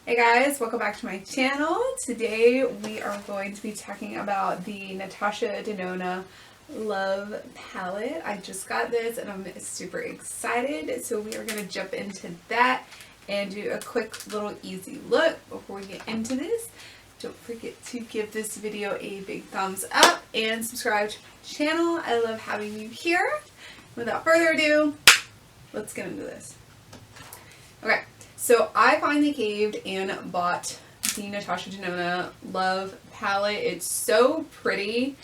Hey guys, welcome back to my channel. Today we are going to be talking about the Natasha Denona Love Palette. I just got this and I'm super excited. So we are going to jump into that and do a quick little easy look before we get into this. Don't forget to give this video a big thumbs up and subscribe to my channel. I love having you here. Without further ado, let's get into this. Okay. So I finally caved and bought the Natasha Denona Love Palette. It's so pretty.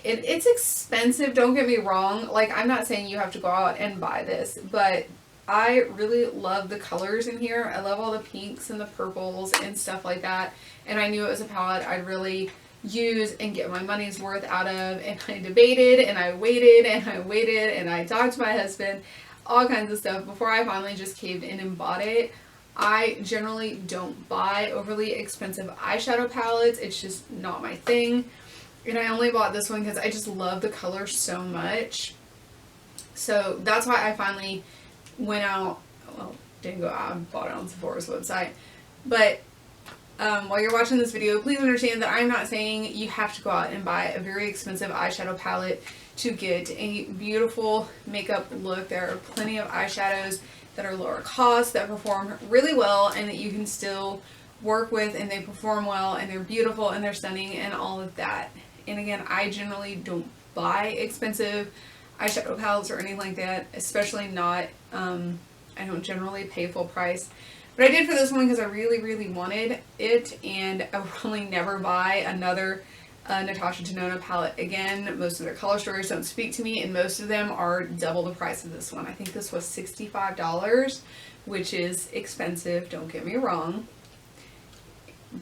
It's expensive, don't get me wrong. Like, I'm not saying you have to go out and buy this, but I really love the colors in here. I love all the pinks and the purples and stuff like that. And I knew it was a palette I'd really use and get my money's worth out of. And I debated and I waited and I waited and I talked to my husband, all kinds of stuff before I finally just caved in and bought it. I generally don't buy overly expensive eyeshadow palettes. It's just not my thing. And I only bought this one because I just love the color so much. So that's why I finally went out. Well, didn't go out. I bought it on Sephora's website. But while you're watching this video, please understand that I'm not saying you have to go out and buy a very expensive eyeshadow palette to get a beautiful makeup look. There are plenty of eyeshadows that are lower cost, that perform really well, and that you can still work with, and they perform well, and they're beautiful, and they're stunning, and all of that. And again, I generally don't buy expensive eyeshadow palettes or anything like that, especially not, I don't generally pay full price. But I did for this one because I really, really wanted it, and I will probably never buy another Natasha Denona palette again. Most of their color stories don't speak to me, and most of them are double the price of this one. I think this was $65, which is expensive, don't get me wrong.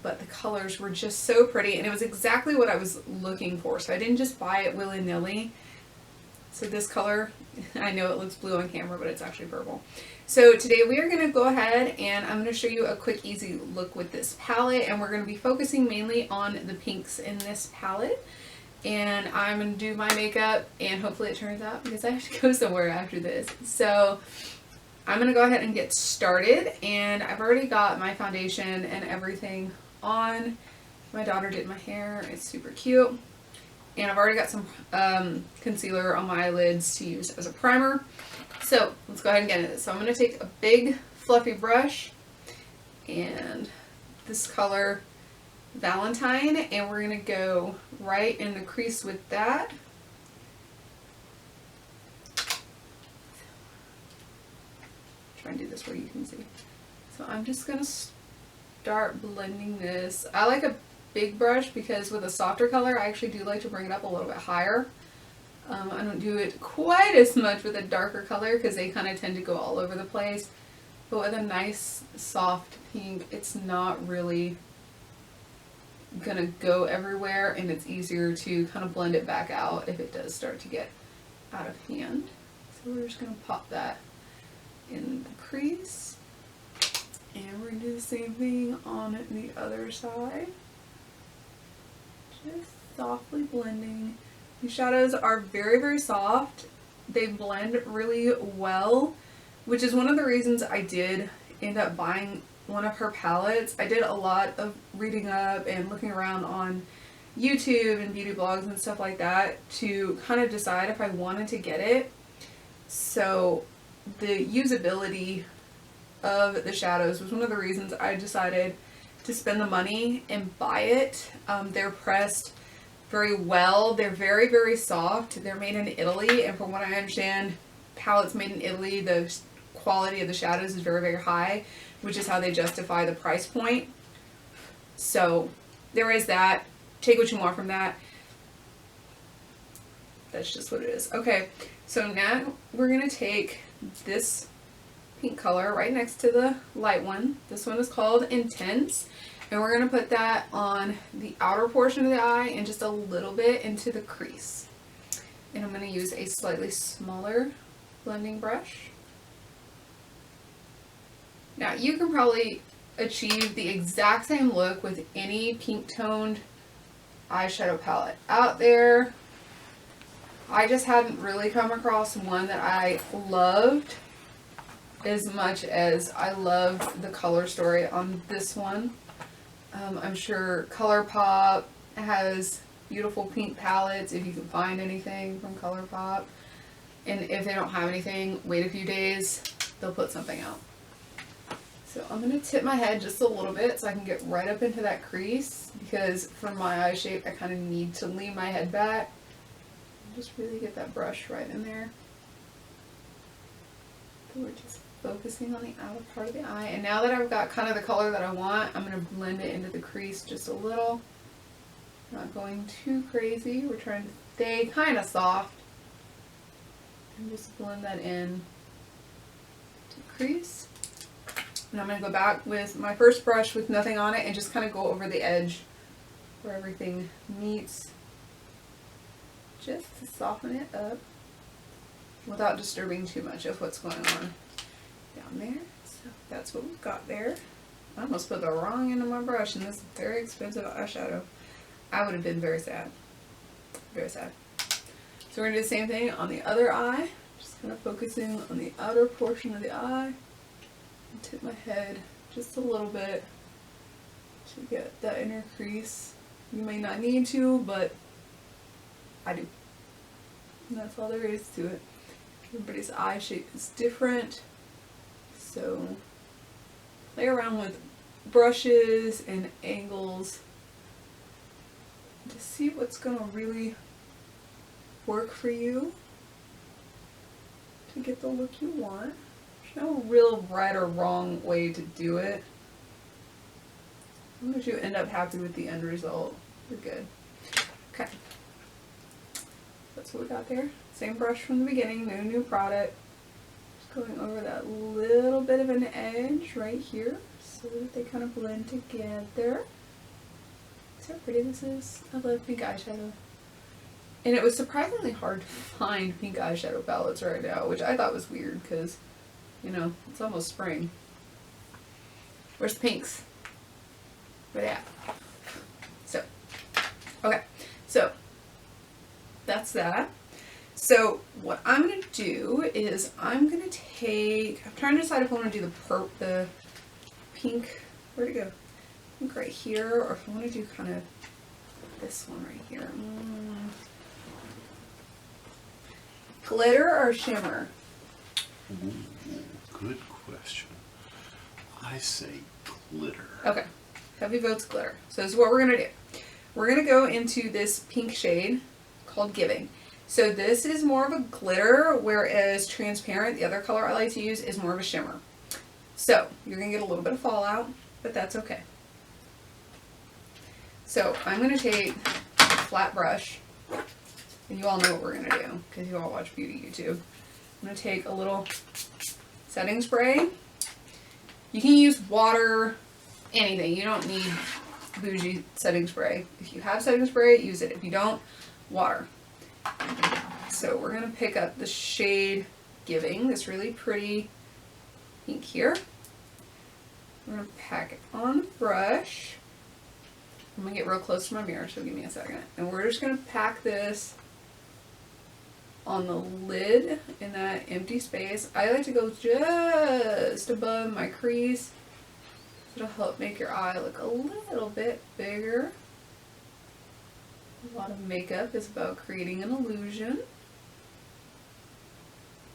But the colors were just so pretty, and it was exactly what I was looking for. So I didn't just buy it willy-nilly. So this color, I know it looks blue on camera, but it's actually purple. So today we are going to go ahead and I'm going to show you a quick easy look with this palette, and we're going to be focusing mainly on the pinks in this palette. And I'm going to do my makeup and hopefully it turns out because I have to go somewhere after this. So I'm going to go ahead and get started, and I've already got my foundation and everything on. My daughter did my hair. It's super cute. And I've already got some concealer on my eyelids to use as a primer. So let's go ahead and get into this. So I'm going to take a big fluffy brush and this color Valentine, and we're going to go right in the crease with that. Try and do this where you can see. So I'm just going to start blending this. I like a big brush because with a softer color I actually do like to bring it up a little bit higher. I don't do it quite as much with a darker color because they kind of tend to go all over the place. But with a nice soft pink, it's not really gonna go everywhere, and it's easier to kind of blend it back out if it does start to get out of hand. So we're just gonna pop that in the crease, and we're gonna do the same thing on the other side. Just softly blending. These shadows are very, very soft. They blend really well, which is one of the reasons I did end up buying one of her palettes. I did a lot of reading up and looking around on YouTube and beauty blogs and stuff like that to kind of decide if I wanted to get it. So the usability of the shadows was one of the reasons I decided to spend the money and buy it. They're pressed very well. They're very, very soft. They're made in Italy, and from what I understand, palettes made in Italy, the quality of the shadows is very, very high, which is how they justify the price point. So there is that. Take what you want from that. That's just what it is. Okay, so now we're going to take this pink color right next to the light one. This one is called Intense. And we're going to put that on the outer portion of the eye and just a little bit into the crease. And I'm going to use a slightly smaller blending brush. Now you can probably achieve the exact same look with any pink toned eyeshadow palette out there. I just hadn't really come across one that I loved as much as I love the color story on this one. I'm sure ColourPop has beautiful pink palettes if you can find anything from ColourPop. And if they don't have anything, wait a few days, they'll put something out. So I'm going to tip my head just a little bit so I can get right up into that crease, because for my eye shape I kind of need to lean my head back. Just really get that brush right in there. So we're just focusing on the outer part of the eye. And now that I've got kind of the color that I want, I'm going to blend it into the crease just a little. Not going too crazy. We're trying to stay kind of soft. And just blend that in to the crease. And I'm going to go back with my first brush with nothing on it and just kind of go over the edge where everything meets, just to soften it up without disturbing too much of what's going on down there. So that's what we've got there. I almost put the wrong end of my brush in this very expensive eyeshadow. I would have been very sad. Very sad. So we're going to do the same thing on the other eye. Just kind of focusing on the outer portion of the eye. And tip my head just a little bit to get that inner crease. You may not need to, but I do. And that's all there is to it. Everybody's eye shape is different, so play around with brushes and angles to see what's going to really work for you to get the look you want. There's no real right or wrong way to do it. As long as you end up happy with the end result, you're good. Okay. That's what we got there. Same brush from the beginning, no new product. Just going over that little bit of an edge right here so that they kind of blend together. See how pretty this is? I love pink eyeshadow. And it was surprisingly hard to find pink eyeshadow palettes right now, which I thought was weird because, you know, it's almost spring. Where's the pinks? Where they at? So, okay. So, that's that. So what I'm going to do is I'm going to take, I'm trying to decide if I want to do the pink, where'd it go? Pink right here, or if I want to do kind of this one right here. Glitter or shimmer? Ooh, good question. I say glitter. Okay, heavy votes glitter. So this is what we're going to do. We're going to go into this pink shade called Giving. So this is more of a glitter, whereas transparent, the other color I like to use, is more of a shimmer. So you're going to get a little bit of fallout, but that's okay. So I'm going to take a flat brush, and you all know what we're going to do, because you all watch beauty YouTube. I'm going to take a little setting spray. You can use water, anything. You don't need bougie setting spray. If you have setting spray, use it. If you don't, water. So we're going to pick up the shade Giving, this really pretty pink here. We're going to pack it on the brush. I'm going to get real close to my mirror, so give me a second. And we're just going to pack this on the lid in that empty space. I like to go just above my crease. It'll help make your eye look a little bit bigger. A lot of makeup is about creating an illusion.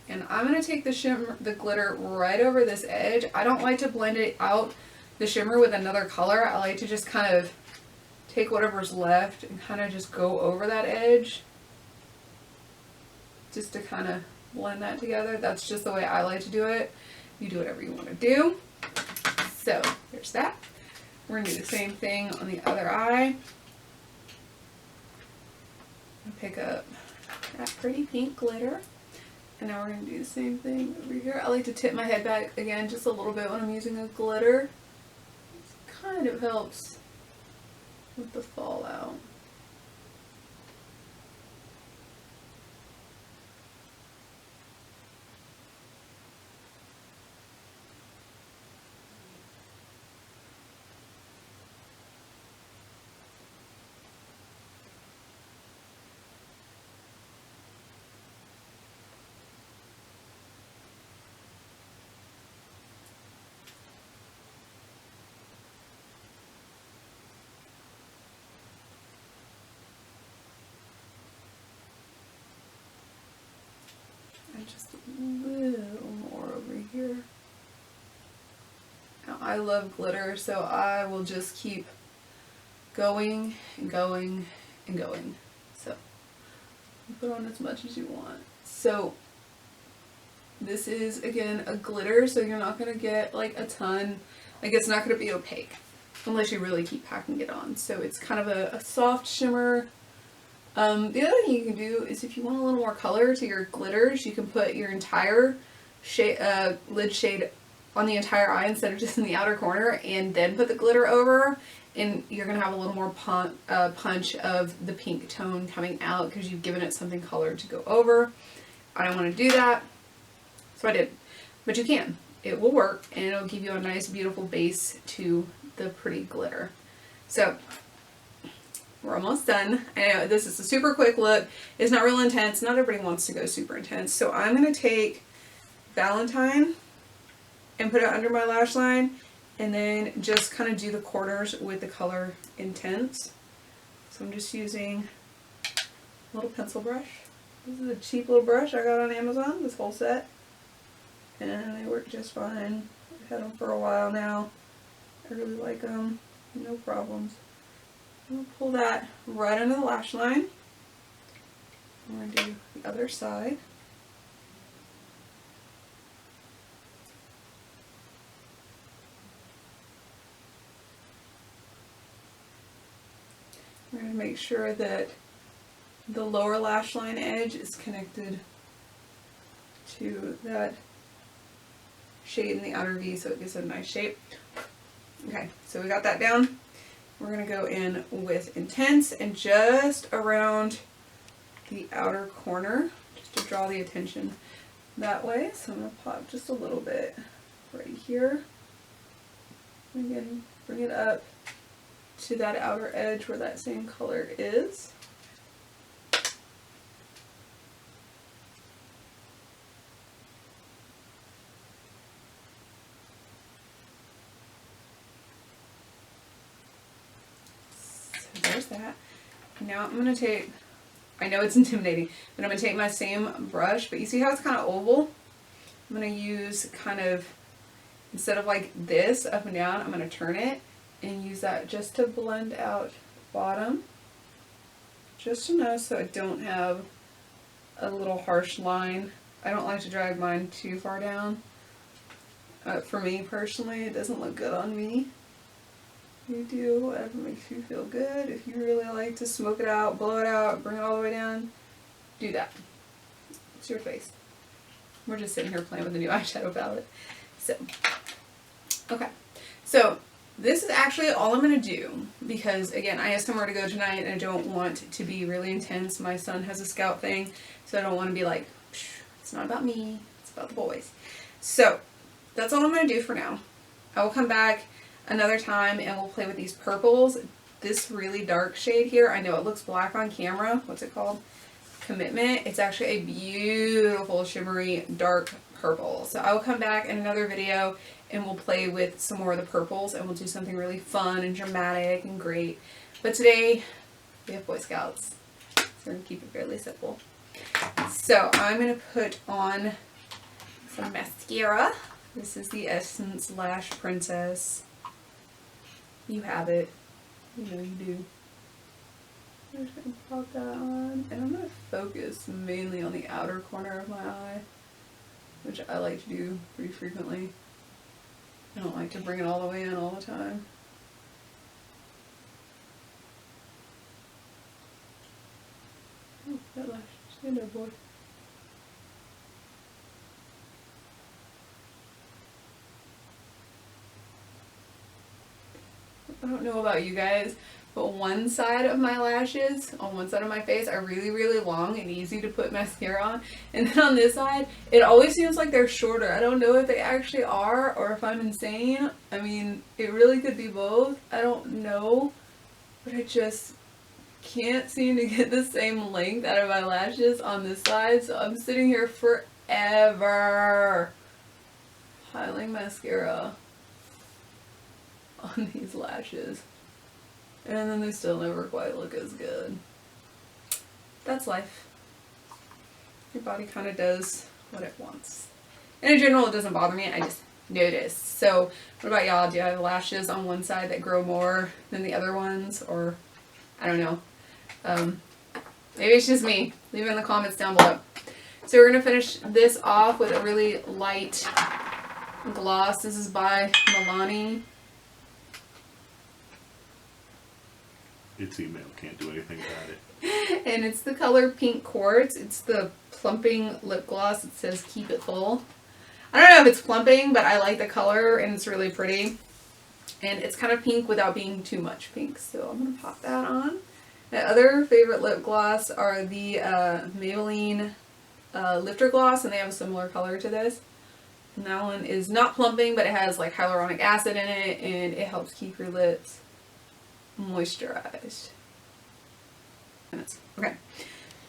And I'm going to take the glitter right over this edge. I don't like to blend it out, the shimmer, with another color. I like to just kind of take whatever's left and kind of just go over that edge. Just to kind of blend that together. That's just the way I like to do it. You do whatever you want to do. So, there's that. We're going to do the same thing on the other eye. Pick up that pretty pink glitter. And now we're going to do the same thing over here. I like to tip my head back again just a little bit when I'm using a glitter. It kind of helps with the fallout. I love glitter, so I will just keep going and going and going. So put on as much as you want. So this is, again, a glitter, so you're not going to get like a ton, like it's not going to be opaque unless you really keep packing it on. So it's kind of a soft shimmer. The other thing you can do is if you want a little more color to your glitters, you can put your entire shade, lid shade on the entire eye instead of just in the outer corner, and then put the glitter over, and you're going to have a little more punch of the pink tone coming out because you've given it something colored to go over. I don't want to do that, so I did. But you can. It will work, and it'll give you a nice, beautiful base to the pretty glitter. So we're almost done. I know this is a super quick look. It's not real intense. Not everybody wants to go super intense. So I'm going to take Valentine and put it under my lash line, and then just kind of do the corners with the color Intense. So I'm just using a little pencil brush. This is a cheap little brush I got on Amazon, this whole set. And they work just fine. I've had them for a while now. I really like them. No problems. I'm going to pull that right under the lash line. I'm going to do the other side. I'm going to make sure that the lower lash line edge is connected to that shade in the outer V so it gives it a nice shape. Okay, so we got that down. We're going to go in with Intense and just around the outer corner just to draw the attention that way. So I'm going to pop just a little bit right here. And again, bring it up to that outer edge where that same color is. There's that. Now I'm going to take, I know it's intimidating, but I'm going to take my same brush, but you see how it's kind of oval? I'm going to use kind of, instead of like this up and down, I'm going to turn it and use that just to blend out bottom. Just enough so I don't have a little harsh line. I don't like to drag mine too far down. For me personally, it doesn't look good on me. You do whatever makes you feel good. If you really like to smoke it out, blow it out, bring it all the way down, do that. It's your face. We're just sitting here playing with the new eyeshadow palette. So, okay. So, this is actually all I'm going to do because, again, I have somewhere to go tonight and I don't want to be really intense. My son has a scout thing, so I don't want to be like, it's not about me, it's about the boys. So, that's all I'm going to do for now. I will come back another time and we'll play with these purples. This really dark shade here, I know it looks black on camera. What's it called? Commitment. It's actually a beautiful shimmery dark purple. So I will come back in another video and we'll play with some more of the purples and we'll do something really fun and dramatic and great. But today we have Boy Scouts, so we're going to keep it fairly simple. So I'm going to put on some mascara. This is the Essence Lash Princess. You have it. You know you do. I'm just going to pop that on. And I'm going to focus mainly on the outer corner of my eye, which I like to do pretty frequently. I don't like to bring it all the way in all the time. Oh, that lash. Stand there, boy. I don't know about you guys, but one side of my lashes, on one side of my face, are really, really long and easy to put mascara on. And then on this side, it always seems like they're shorter. I don't know if they actually are or if I'm insane. I mean, it really could be both. I don't know. But I just can't seem to get the same length out of my lashes on this side. So I'm sitting here forever piling mascara on these lashes, and then they still never quite look as good. That's life. Your body kind of does what it wants, and in general it doesn't bother me. I just notice. So what about y'all? Do you have lashes on one side that grow more than the other ones? Or I don't know. Maybe it's just me. Leave it in the comments down below. So we're going to finish this off with a really light gloss. This is by Milani. It's email, can't do anything about it. And it's the color Pink Quartz. It's the plumping lip gloss. It says keep it full. I don't know if it's plumping, but I like the color and it's really pretty. And it's kind of pink without being too much pink. So I'm going to pop that on. My other favorite lip gloss are the Maybelline Lifter Gloss, and they have a similar color to this. And that one is not plumping, but it has like hyaluronic acid in it, and it helps keep your lips moisturized. Okay,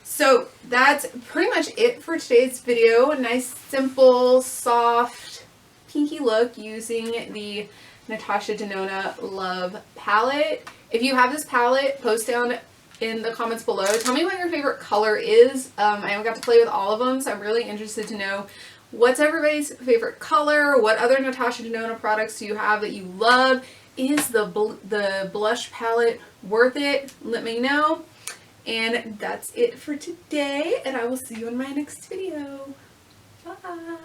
so that's pretty much it for today's video. A nice, simple, soft, pinky look using the Natasha Denona Love Palette. If you have this palette, post down in the comments below. Tell me what your favorite color is. I haven't got to play with all of them, so I'm really interested to know what's everybody's favorite color. What other Natasha Denona products do you have that you love? Is the blush palette worth it? Let me know. And that's it for today, and I will see you in my next video. Bye.